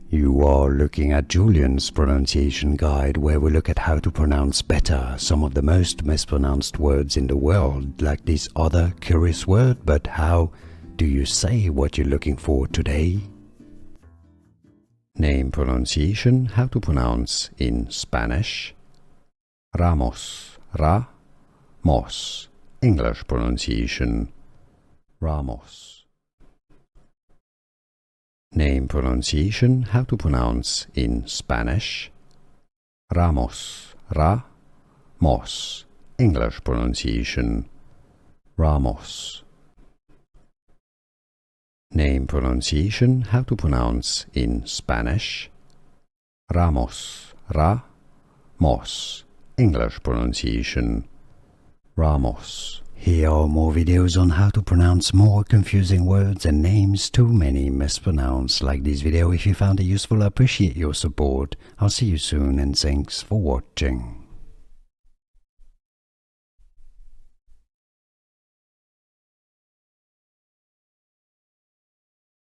You are looking at Julian's pronunciation guide, where we look at how to pronounce better some of the most mispronounced words in the world, like this other curious word. But how do you say what you're looking for today? Name pronunciation, how to pronounce in Spanish. Ramos, Ra-mos. English pronunciation, Ramos. Name pronunciation, how to pronounce in Spanish. Ramos, Ra-mos. English pronunciation, Ramos. Name pronunciation, how to pronounce in Spanish. Ramos, Ra-mos. English pronunciation, Ramos. Here are more videos on how to pronounce more confusing words and names too many mispronounced. Like this video if you found it useful. I appreciate your support. I'll see you soon and thanks for watching.